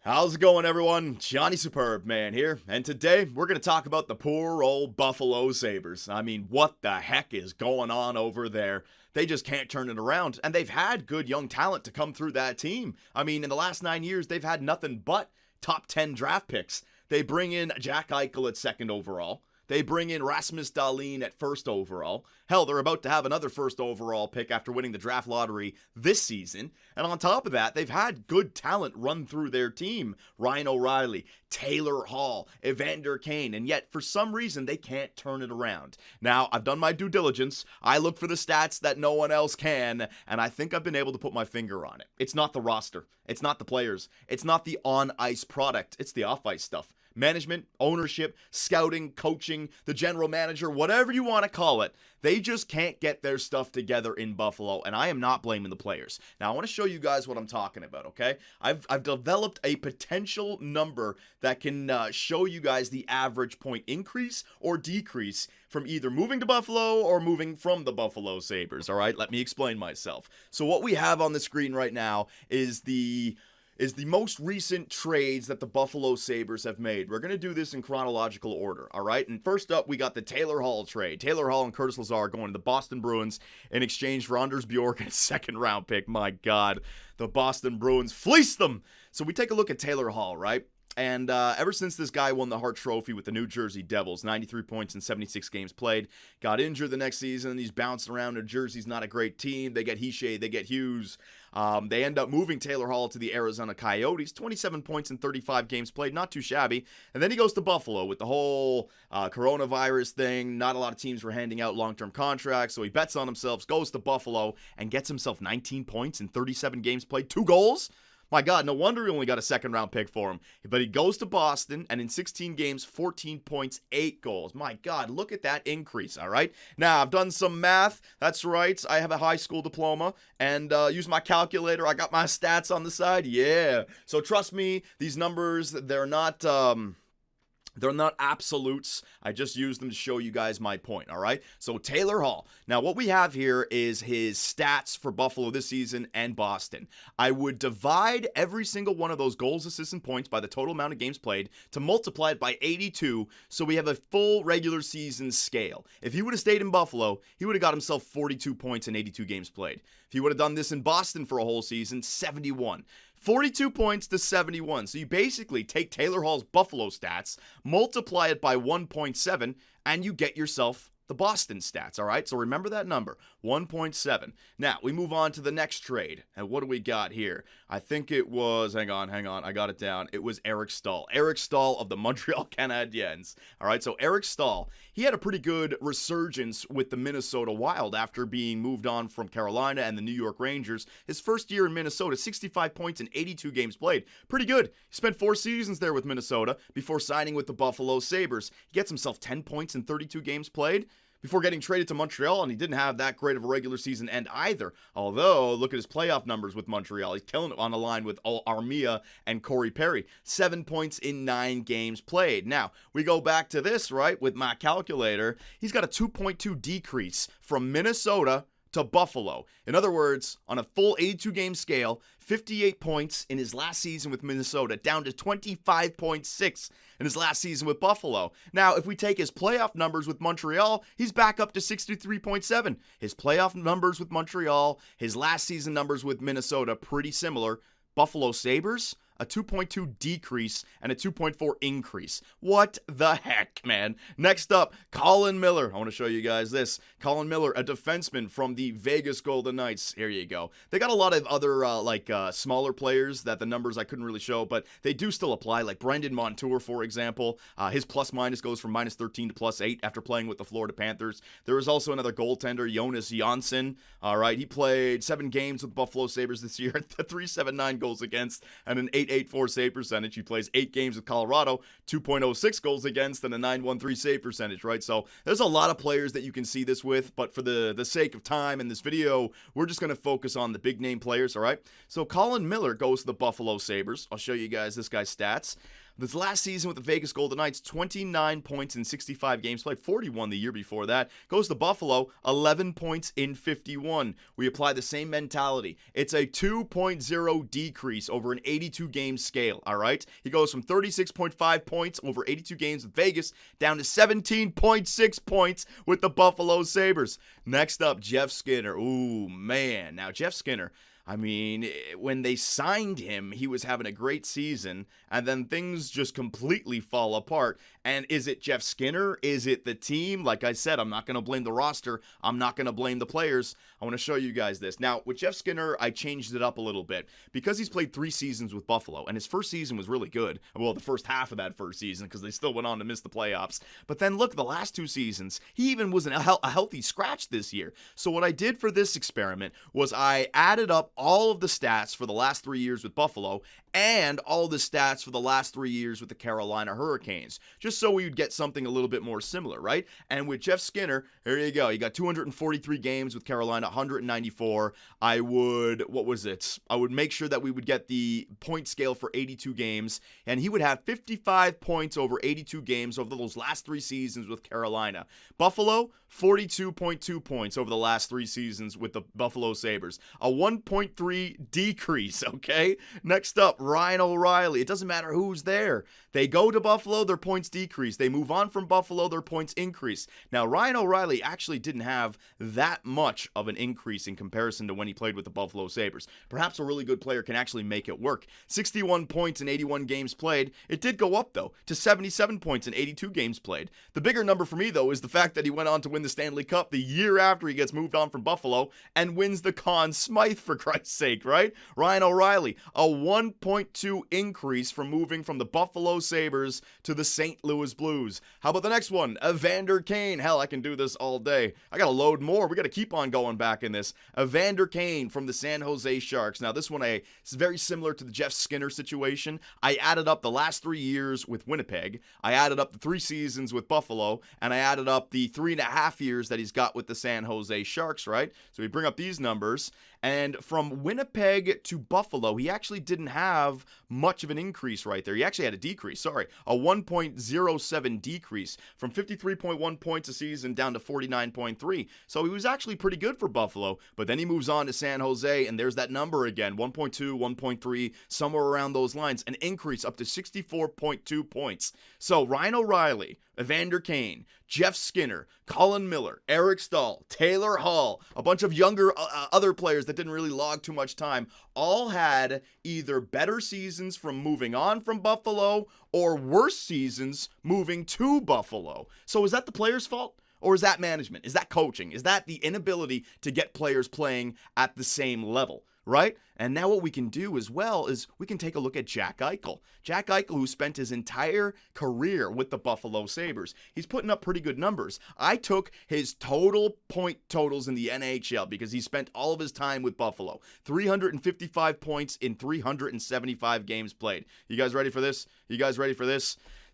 How's it going, everyone? Johnny Superb Man here, and today we're going to talk about the poor old Buffalo Sabres. I mean, what the heck is going on over there? They just can't turn it around, and they've had good young talent to come through that team. I mean, in the last 9 years, they've had nothing but top 10 draft picks. They bring in Jack Eichel at second overall. They bring in Rasmus Dahlin at first overall. Hell, they're about to have another first overall pick after winning the draft lottery this season. And on top of that, they've had good talent run through their team. Ryan O'Reilly, Taylor Hall, Evander Kane, and yet for some reason they can't turn it around. Now, I've done my due diligence. I look for the stats that no one else can, and I think I've been able to put my finger on it. It's not the roster. It's not the players. It's not the on-ice product. It's the off-ice stuff. Management, ownership, scouting, coaching, the general manager, whatever you want to call it, they just can't get their stuff together in Buffalo, and I am not blaming the players. Now, I want to show you guys what I'm talking about, okay? I've developed a potential number that can show you guys the average point increase or decrease from either moving to Buffalo or moving from the Buffalo Sabres, all right? Let me explain myself. So what we have on the screen right now is the most recent trades that the Buffalo Sabres have made. We're going to do this in chronological order, all right? And first up, we got the Taylor Hall trade. Taylor Hall and Curtis Lazar going to the Boston Bruins in exchange for Anders Bjork and a second-round pick. My God, the Boston Bruins fleeced them. So we take a look at Taylor Hall, right? And ever since this guy won the Hart Trophy with the New Jersey Devils, 93 points in 76 games played, got injured the next season, he's bounced around. New Jersey's not a great team. They get Hischier, they get Hughes. They end up moving Taylor Hall to the Arizona Coyotes, 27 points in 35 games played, not too shabby. And then he goes to Buffalo with the whole coronavirus thing. Not a lot of teams were handing out long-term contracts, so he bets on himself, goes to Buffalo, and gets himself 19 points in 37 games played, 2 goals. My God, no wonder he only got a second-round pick for him. But he goes to Boston, and in 16 games, 14 points, 8 goals. My God, look at that increase, all right? Now, I've done some math. That's right. I have a high school diploma, and use my calculator. I got my stats on the side. Yeah. So trust me, these numbers, they're not absolutes. I just use them to show you guys my point, all right? So Taylor Hall. Now, what we have here is his stats for Buffalo this season and Boston. I would divide every single one of those goals, assists, and points by the total amount of games played to multiply it by 82, so we have a full regular season scale. If he would have stayed in Buffalo, he would have got himself 42 points in 82 games played. If he would have done this in Boston for a whole season, 71. 42 points to 71. So you basically take Taylor Hall's Buffalo stats, multiply it by 1.7, and you get yourself the Boston stats, all right? So remember that number, 1.7. Now, we move on to the next trade. And what do we got here? I think it was, hang on, I got it down. It was Eric Staal. Eric Staal of the Montreal Canadiens. All right, so Eric Staal, he had a pretty good resurgence with the Minnesota Wild after being moved on from Carolina and the New York Rangers. His first year in Minnesota, 65 points in 82 games played. Pretty good. He spent 4 seasons there with Minnesota before signing with the Buffalo Sabres. He gets himself 10 points in 32 games played before getting traded to Montreal, and he didn't have that great of a regular season end either. Although, look at his playoff numbers with Montreal. He's killing it on the line with Armia and Corey Perry. 7 points in 9 games played. Now, we go back to this, right, with my calculator. He's got a 2.2 decrease from Minnesota to Buffalo. In other words, on a full 82-game scale, 58 points in his last season with Minnesota, down to 25.6 in his last season with Buffalo. Now, if we take his playoff numbers with Montreal, he's back up to 63.7. His playoff numbers with Montreal, his last season numbers with Minnesota, pretty similar. Buffalo Sabres, a 2.2 decrease and a 2.4 increase. What the heck, man? Next up, Colin Miller. I want to show you guys this. Colin Miller, a defenseman from the Vegas Golden Knights. Here you go. They got a lot of other smaller players that the numbers I couldn't really show, but they do still apply, like Brendan Montour, for example. His plus-minus goes from -13 to +8 after playing with the Florida Panthers. There is also another goaltender, Jonas Jonsson. All right, he played 7 games with Buffalo Sabres this year, 379 goals against, and an 8.84 save percentage. He plays 8 games with Colorado, 2.06 goals against, and a 9.13 save percentage, right? So there's a lot of players that you can see this with, but for the sake of time in this video, we're just going to focus on the big name players, all right? So Colin Miller goes to the Buffalo Sabres. I'll show you guys this guy's stats. This last season with the Vegas Golden Knights, 29 points in 65 games played, 41 the year before that. Goes to Buffalo, 11 points in 51. We apply the same mentality. It's a 2.0 decrease over an 82-game scale, all right? He goes from 36.5 points over 82 games with Vegas down to 17.6 points with the Buffalo Sabres. Next up, Jeff Skinner. Ooh, man. Now, Jeff Skinner, I mean, when they signed him, he was having a great season, and then things just completely fall apart. And is it Jeff Skinner? Is it the team? Like I said, I'm not going to blame the roster. I'm not going to blame the players. I want to show you guys this. Now, with Jeff Skinner, I changed it up a little bit because he's played 3 seasons with Buffalo, and his first season was really good. Well, the first half of that first season, because they still went on to miss the playoffs. But then look, the last 2 seasons, he even was a healthy scratch this year. So what I did for this experiment was I added up all of the stats for the last 3 years with Buffalo and all the stats for the last 3 years with the Carolina Hurricanes, just so we would get something a little bit more similar, right? And with Jeff Skinner, here you go. You got 243 games with Carolina, 194. I would make sure that we would get the point scale for 82 games, and he would have 55 points over 82 games over those last 3 seasons with Carolina. Buffalo, 42.2 points over the last 3 seasons with the Buffalo Sabres. A 1.3 decrease, okay? Next up, Ryan O'Reilly. It doesn't matter who's there. They go to Buffalo, their points decrease. They move on from Buffalo, their points increase. Now, Ryan O'Reilly actually didn't have that much of an increase in comparison to when he played with the Buffalo Sabres. Perhaps a really good player can actually make it work. 61 points in 81 games played. It did go up, though, to 77 points in 82 games played. The bigger number for me, though, is the fact that he went on to win the Stanley Cup the year after he gets moved on from Buffalo and wins the Conn Smythe, for Christ's sake, right? Ryan O'Reilly, a 1.2 increase from moving from the Buffalo Sabres to the St. Louis Blues. How about the next one? Evander Kane. Hell, I can do this all day. I gotta load more. We gotta keep on going back in this. Evander Kane from the San Jose Sharks. Now, this one is very similar to the Jeff Skinner situation. I added up the last 3 years with Winnipeg. I added up the 3 seasons with Buffalo, and I added up the 3.5 years that he's got with the San Jose Sharks, right? So we bring up these numbers, and from Winnipeg to Buffalo, he actually didn't have much of an increase right there. He actually had a decrease, a 1.07 decrease from 53.1 points a season down to 49.3. So he was actually pretty good for Buffalo, but then he moves on to San Jose, and there's that number again, 1.2, 1.3, somewhere around those lines, an increase up to 64.2 points. So Ryan O'Reilly, Evander Kane, Jeff Skinner, Colin Miller, Eric Stahl, Taylor Hall, a bunch of younger other players that didn't really log too much time, all had either better seasons from moving on from Buffalo or worse seasons moving to Buffalo. So is that the players' fault? Or is that management? Is that coaching? Is that the inability to get players playing at the same level? Right? And now what we can do as well is we can take a look at Jack Eichel. Jack Eichel, who spent his entire career with the Buffalo Sabres. He's putting up pretty good numbers. I took his total point totals in the NHL because he spent all of his time with Buffalo. 355 points in 375 games played. You guys ready for this?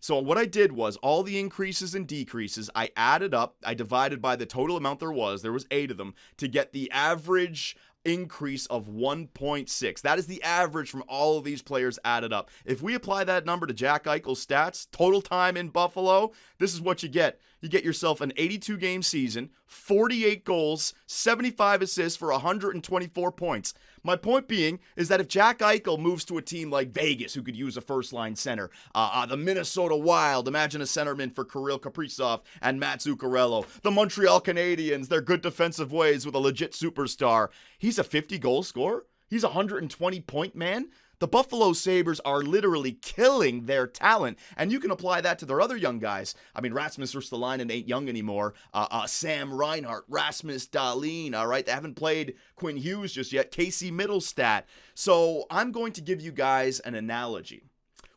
So what I did was all the increases and decreases, I added up, I divided by the total amount there was 8 of them, to get the average increase of 1.6. That is the average from all of these players added up. If we apply that number to Jack Eichel's stats, total time in Buffalo, this is what you get. You get yourself an 82-game season, 48 goals, 75 assists for 124 points. My point being is that if Jack Eichel moves to a team like Vegas, who could use a first-line center, the Minnesota Wild, imagine a centerman for Kirill Kaprizov and Matt Zuccarello, the Montreal Canadiens, their good defensive ways with a legit superstar, he's a 50-goal scorer? He's a 120-point man? The Buffalo Sabres are literally killing their talent, and you can apply that to their other young guys. I mean, Rasmus Ristolainen ain't young anymore. Sam Reinhart, Rasmus Dahlin, all right? They haven't played Quinn Hughes just yet. Casey Middlestat. So I'm going to give you guys an analogy.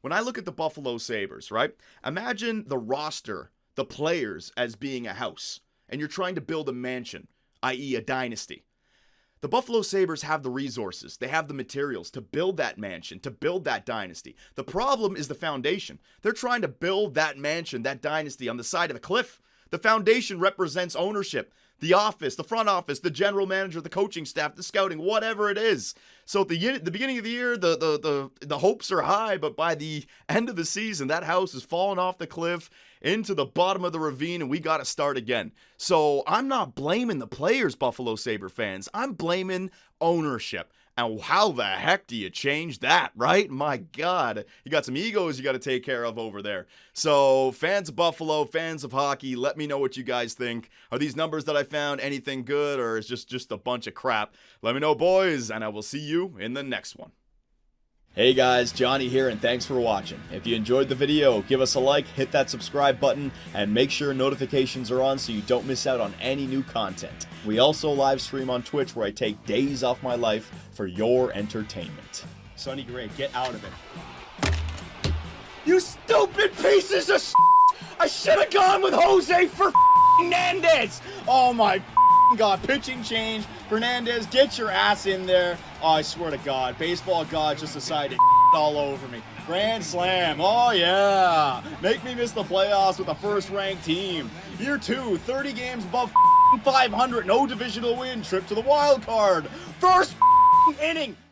When I look at the Buffalo Sabres, right? Imagine the roster, the players, as being a house, and you're trying to build a mansion, i.e. a dynasty. The Buffalo Sabres have the resources, they have the materials to build that mansion, to build that dynasty. The problem is the foundation. They're trying to build that mansion, that dynasty on the side of a cliff. The foundation represents ownership. the office, the front office, the general manager, the coaching staff, the scouting, whatever it is. So at the beginning of the year, the hopes are high, but by the end of the season, that house is falling off the cliff into the bottom of the ravine, and we got to start again. So I'm not blaming the players, Buffalo Sabre fans. I'm blaming ownership. And how the heck do you change that, right? My God, you got some egos you got to take care of over there. So fans of Buffalo, fans of hockey, let me know what you guys think. Are these numbers that I found anything good, or is just a bunch of crap? Let me know, boys, and I will see you in the next one. Hey guys, Johnny here, and thanks for watching. If you enjoyed the video, give us a like, hit that subscribe button, and make sure notifications are on so you don't miss out on any new content. We also live stream on Twitch where I take days off my life for your entertainment. Sonny Gray, get out of it. You stupid pieces of shit! I should have gone with Jose for Fernandez! Oh my God, pitching change. Fernandez, get your ass in there. Oh, I swear to God, baseball God just decided to all over me. Grand slam, oh yeah. Make me miss the playoffs with a first-ranked team. Year 2, 30 games above 500, no divisional win, trip to the wild card. First inning.